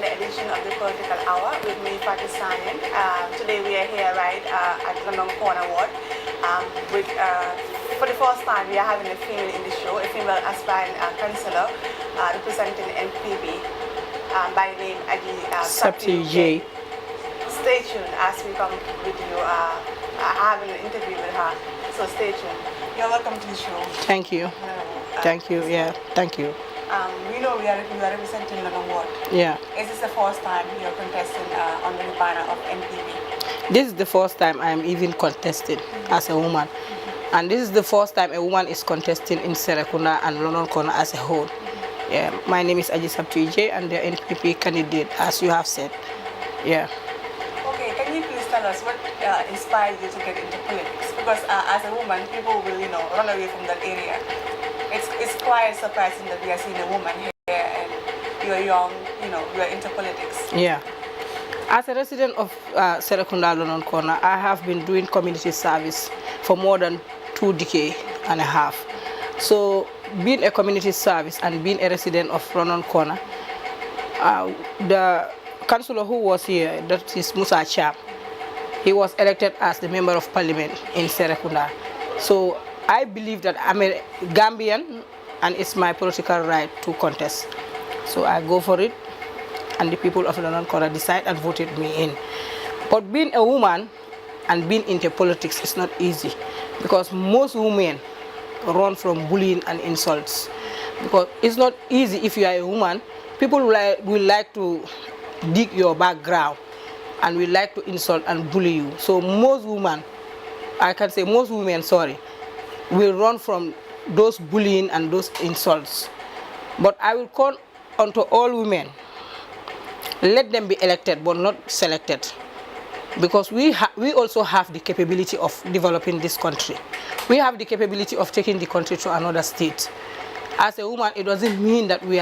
another edition of the Political Hour with me, Fatih Sanin. Today we are here, right, at London Corner Ward. For the first time, we are having a female in the show, a female aspiring councillor representing NPP by the name Saptieu Jaye. Stay tuned as we come with you, having an interview with her. So stay tuned. You're welcome to the show. Thank you. Thank you. Yeah, thank you. We know you are representing London Ward. Yeah. Is this the first time you're contesting under the banner of NPP? This is the first time I'm even contesting as a woman. And this is the first time a woman is contesting in Serekunda and London Corner as a whole. Yeah. My name is Saptieu Jaye and the NPP candidate, as you have said. Yeah. Okay, can you please tell us what inspired you to get into politics? Because as a woman, people will, run away from that area. It's quite surprising that we are seeing a woman here and you're young, you're into politics. Yeah. As a resident of Serekunda London Corner, I have been doing community service for more than 2 decades and a half. So being a community service and being a resident of London Corner, the councillor who was here, that is Musa Cham, he was elected as the member of parliament in Serekunda. So I believe that I'm a Gambian and it's my political right to contest. So I go for it and the people of London Corner decide and voted me in. But being a woman and being into politics is not easy because most women run from bullying and insults. Because it's not easy if you are a woman. People will like to dig your background and will like to insult and bully you. So most women, will run from those bullying and those insults. But I will call onto all women, let them be elected but not selected. Because we also have the capability of developing this country. We have the capability of taking the country to another state. As a woman, it doesn't mean that we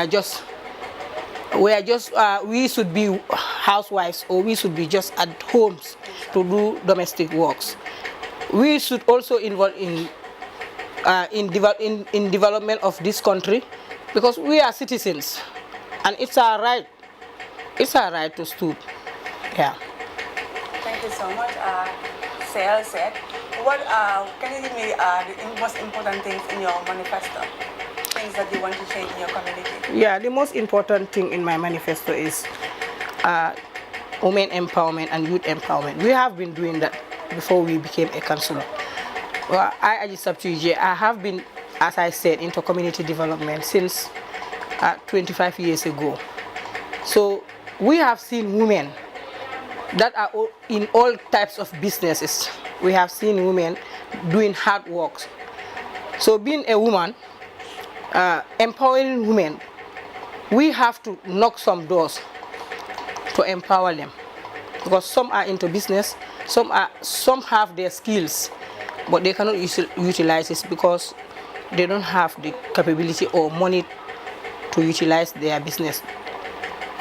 should be housewives or we should be just at homes to do domestic works. We should also involve in development of this country because we are citizens and it's our right. It's our right to stoop. Yeah. Thank you so much. Sale said, can you give me the most important things in your manifesto? Things that you want to change in your community? Yeah, the most important thing in my manifesto is women empowerment and youth empowerment. We have been doing that before we became a councillor. Well, I Saptieu Jaye, I have been, as I said, into community development since 25 years ago. So we have seen women that are in all types of businesses. We have seen women doing hard work. So being a woman, empowering women, we have to knock some doors to empower them. Because some are into business, some have their skills, but they cannot utilize it because they don't have the capability or money to utilize their business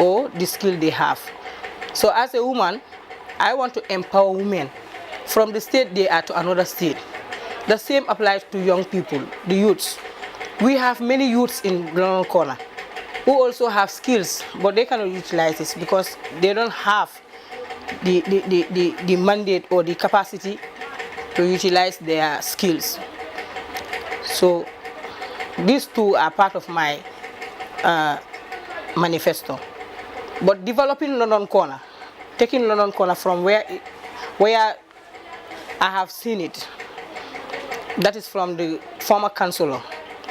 or the skill they have. So as a woman, I want to empower women from the state they are to another state. The same applies to young people, the youths. We have many youths in London Corner who also have skills, but they cannot utilize this because they don't have the mandate or the capacity to utilize their skills. So these two are part of my manifesto. But developing London Corner, taking London Corner from where I have seen it, that is from the former councillor,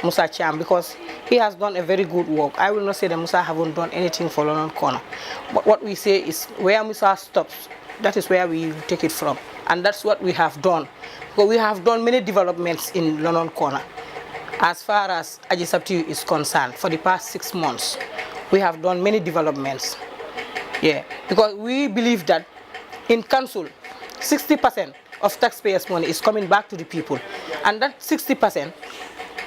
Musa Cham, because he has done a very good work. I will not say that Musa haven't done anything for London Corner. But what we say is where Musa stops, that is where we take it from. And that's what we have done. But we have done many developments in London Corner. As far as Saptieu is concerned, for the past 6 months, we have done many developments. Yeah, because we believe that in council, 60% of taxpayers' money is coming back to the people. And that 60%,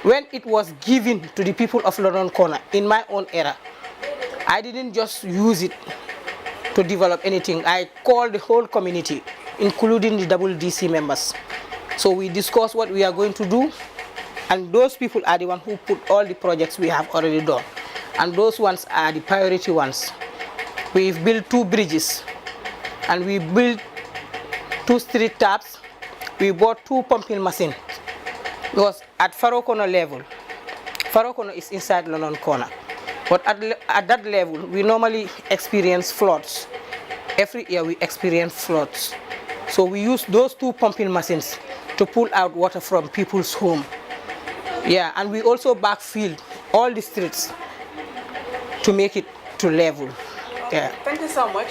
when it was given to the people of London Corner, in my own era, I didn't just use it to develop anything. I called the whole community, including the WDC members. So we discussed what we are going to do, and those people are the ones who put all the projects we have already done. And those ones are the priority ones. We've built 2 bridges, and we built 2 street taps. We bought 2 pumping machines. Because at Farokono level, Farokono is inside London Corner. But at that level, we normally experience floods. Every year we experience floods. So we use those 2 pumping machines to pull out water from people's home. Yeah, and we also backfill all the streets to make it to level. Yeah. Thank you so much.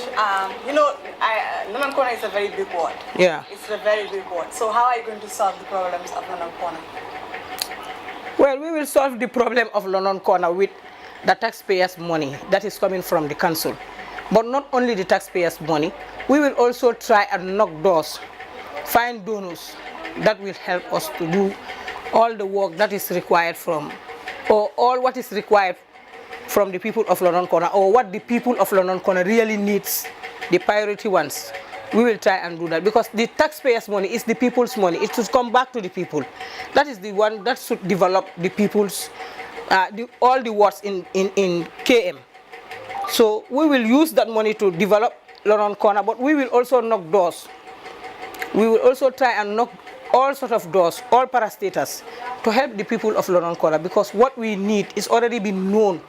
London Corner is a very big ward. Yeah. It's a very big ward. So how are you going to solve the problems of London Corner? Well, we will solve the problem of London Corner with the taxpayers' money that is coming from the council. But not only the taxpayers' money, we will also try and knock doors, find donors that will help us to do all the work that is required from, or all what is required from the people of London Corner, or what the people of London Corner really needs, the priority ones. We will try and do that, because the taxpayers' money is the people's money. It should come back to the people. That is the one that should develop the people's, all the wards in KM. So we will use that money to develop London Corner, but we will also knock doors. We will also try and knock all sorts of doors, all parastatals, to help the people of London Corner, because what we need is already been known.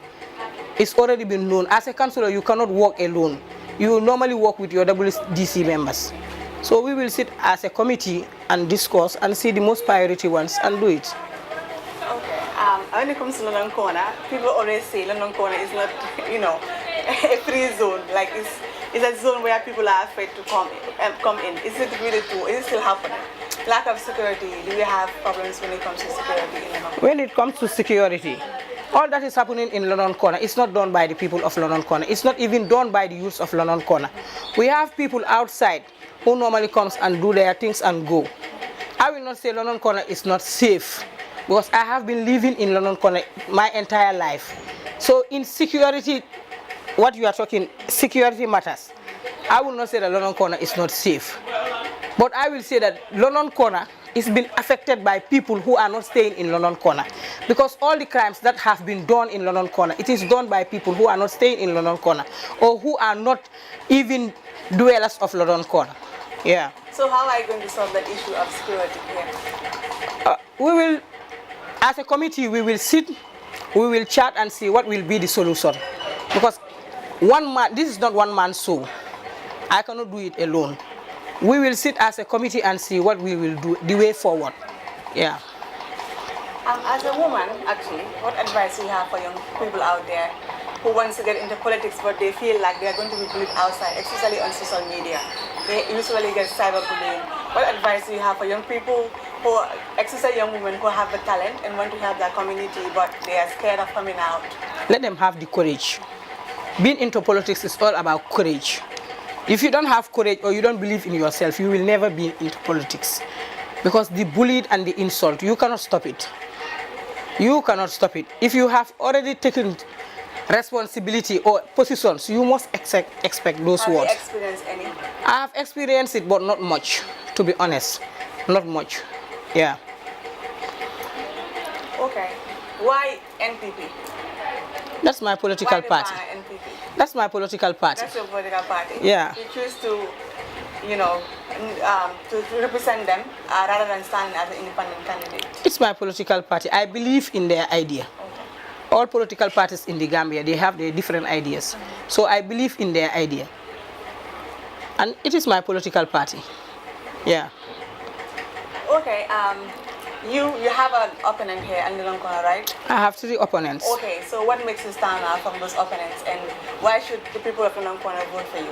It's already been known. As a councillor, you cannot work alone. You normally work with your WDC members. So we will sit as a committee and discuss and see the most priority ones and do it. Okay. When it comes to London Corner, people always say London Corner is not, a free zone. Like it's a zone where people are afraid to come in. Is it really true? Is it still happening? Lack of security. Do we have problems when it comes to security in London? When it comes to security, all that is happening in London Corner, it's not done by the people of London Corner. It's not even done by the youth of London Corner. We have people outside who normally comes and do their things and go. I will not say London Corner is not safe, because I have been living in London Corner my entire life. So in security, what you are talking, security matters. I will not say that London Corner is not safe. But I will say that London Corner is being affected by people who are not staying in London Corner. Because all the crimes that have been done in London Corner, it is done by people who are not staying in London Corner, or who are not even dwellers of London Corner. Yeah. So how are you going to solve that issue of security here? We will, as a committee, we will sit, we will chat and see what will be the solution. Because one man, this is not one man's show. I cannot do it alone. We will sit as a committee and see what we will do, the way forward. Yeah. As a woman, actually, what advice do you have for young people out there who want to get into politics, but they feel like they are going to be bullied outside, especially on social media? They usually get cyberbullying. What advice do you have for young people, who, especially young women who have the talent and want to help their community, but they are scared of coming out? Let them have the courage. Being into politics is all about courage. If you don't have courage or you don't believe in yourself, you will never be into politics. Because the bullied and the insult, you cannot stop it. You cannot stop it. If you have already taken responsibility or positions, you must expect those words. Have you experienced any? I have experienced it, but not much, to be honest. Not much. Yeah. Okay. Why NPP? That's my political party. Why NPP? That's my political party. That's your political party. Yeah. You choose to, to represent them rather than standing as an independent candidate. It's my political party. I believe in their idea. Okay. All political parties in the Gambia, they have their different ideas. So I believe in their idea. And it is my political party. Yeah. Okay. You have an opponent here in London Corner, right? I have 3 opponents. Okay, so what makes you stand out from those opponents, and why should the people of London Corner vote for you?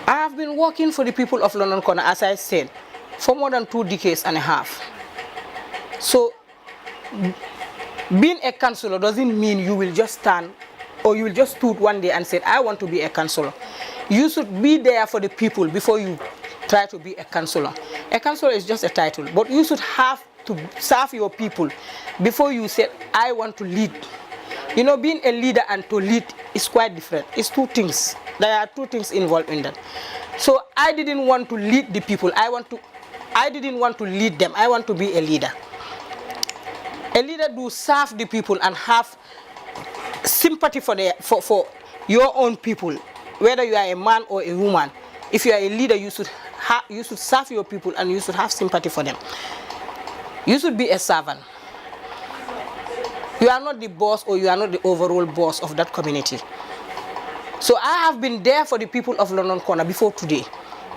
I have been working for the people of London Corner, as I said, for more than 2 decades and a half. So being a councillor doesn't mean you will just stand or you will just stood one day and say, I want to be a councillor. You should be there for the people before you try to be a councillor. A councillor is just a title, but you should have to serve your people before you say, I want to lead. Being a leader and to lead is quite different. It's 2 things. There are 2 things involved in that. So I didn't want to lead the people. I didn't want to lead them. I want to be a leader. A leader do serve the people and have sympathy for your own people, whether you are a man or a woman. If you are a leader, you should serve your people and you should have sympathy for them. You should be a servant. You are not the boss or you are not the overall boss of that community. So I have been there for the people of London Corner before today.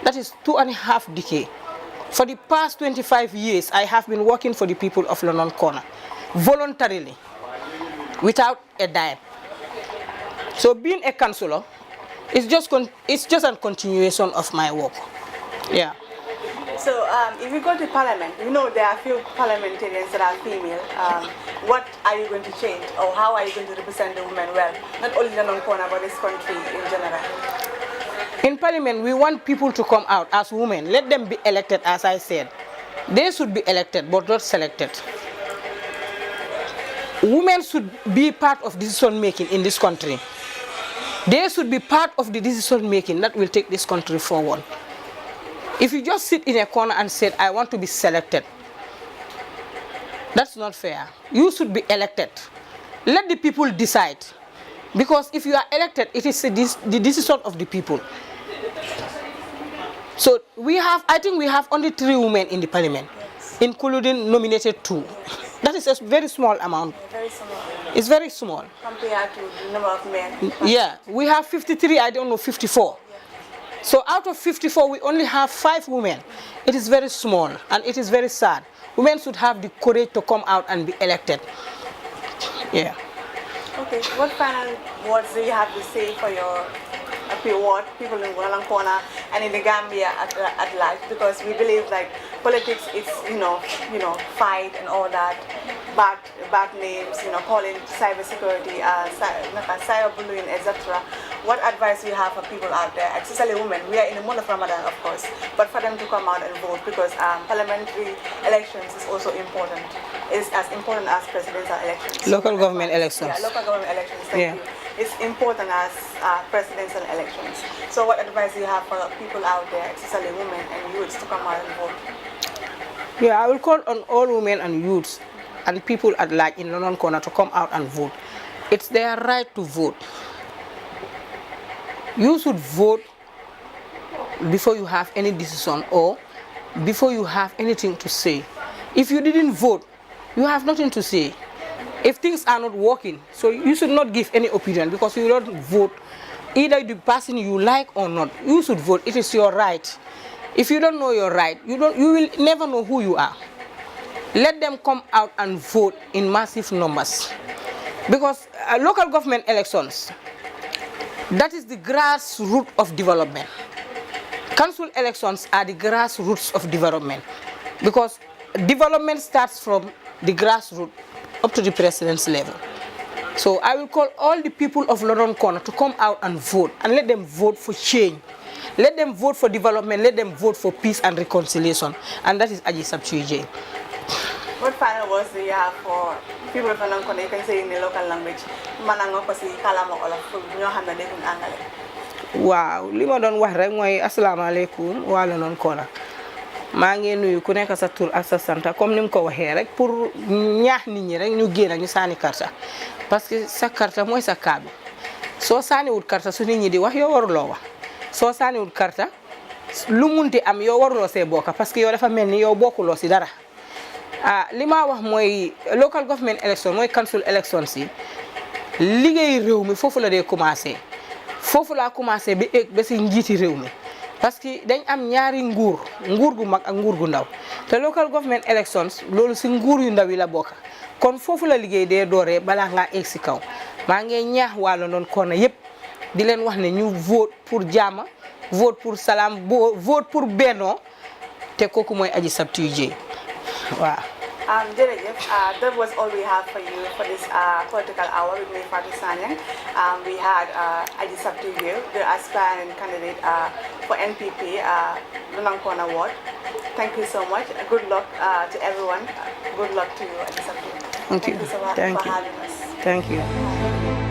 That is 2.5 decades. For the past 25 years, I have been working for the people of London Corner, voluntarily, without a dime. So being a councillor, it's just a continuation of my work. Yeah. So if you go to Parliament, you know there are a few parliamentarians that are female. What are you going to change, or how are you going to represent the women well? Not only London Corner, but this country in general. In Parliament, we want people to come out as women. Let them be elected, as I said. They should be elected, but not selected. Women should be part of decision making in this country. They should be part of the decision making that will take this country forward. If you just sit in a corner and say, I want to be selected, that's not fair. You should be elected. Let the people decide. Because if you are elected, it is the decision of the people. So I think we have only 3 women in the Parliament, including nominated 2. That is a very small amount. Very small. It's very small. Compared to the number of men. Yeah, we have 53, I don't know, 54. So out of 54, we only have 5 women. It is very small and it is very sad. Women should have the courage to come out and be elected. Yeah. Okay, what final words do you have to say for your people in London Corner and in the Gambia at large? Because we believe like politics is, fight and all that, bad names, calling cybersecurity, cyberbullying, etc. What advice do you have for people out there, especially women? We are in the month of Ramadan, of course, but for them to come out and vote, because parliamentary elections is also important. It's as important as presidential elections. Local government elections. Yeah, local government elections, thank you. It's important as presidential elections. So what advice do you have for people out there, especially women and youths, to come out and vote? Yeah, I will call on all women and youths and people at large in London Corner to come out and vote. It's their right to vote. You should vote before you have any decision or before you have anything to say. If you didn't vote, you have nothing to say. If things are not working, so you should not give any opinion, because you don't vote either the person you like or not. You should vote. It is your right. If you don't know your right, you will never know who you are. Let them come out and vote in massive numbers, because local government elections, that is the grassroots of development. Council elections are the grassroots of development, because development starts from the grassroots up to the president's level. So I will call all the people of London Corner to come out and vote, and let them vote for change. Let them vote for development. Let them vote for peace and reconciliation. And that is Saptieu Jaye. What final words do you have for people of London Corner? You can say in the local language. Manango ko si kalama olof fu ñoo xamne defuñ angale. Waaw, li ma doon wax rek mooy asalaamaaleykum waa London Corner. maa ngi nuyu ku nekk sa tur ak sa sant comme ni mu ko waxee rek pour ñaax nit ñi rek ñu génn ñu sànni karta, parce que sa karta mooy sa kaabi. soo sànniwul karta su nit ñi di wax yow waruloo wax. soo sànniwul karta lu munti am yow waruloo see bokka, parce que yow dafa mel ni yow bokkuloo si dara. li ma wax mooy local government election mooy council election si liggéey réew mi foofu la dee commencé. foofu laa commencé ba egg ba si njiiti réew mi, parce que dañ am ñaari nguur gu mag ak nguur gu ndaw, te local government elections loolu si nguur yu ndaw yi la bokk. kon foofu la liggéey dee dooree balaa ngaa egg si kaw. maa ngi ñaax waa London Corner yëpp di leen wax ne ñu vote pour jàmm, vote pour salaam, vote pour bennoo, te kooku mooy Saptieu Jaye waaw. Jërëjëf, that was all we have for you for this political hour with me, Fatou Sanyang. We had Saptieu Jaye, the aspiring candidate for NPP, London Corner Ward. Thank you so much. Good luck to everyone. Good luck to you, Saptieu. Thank you. Thank you so much for having us. Thank you.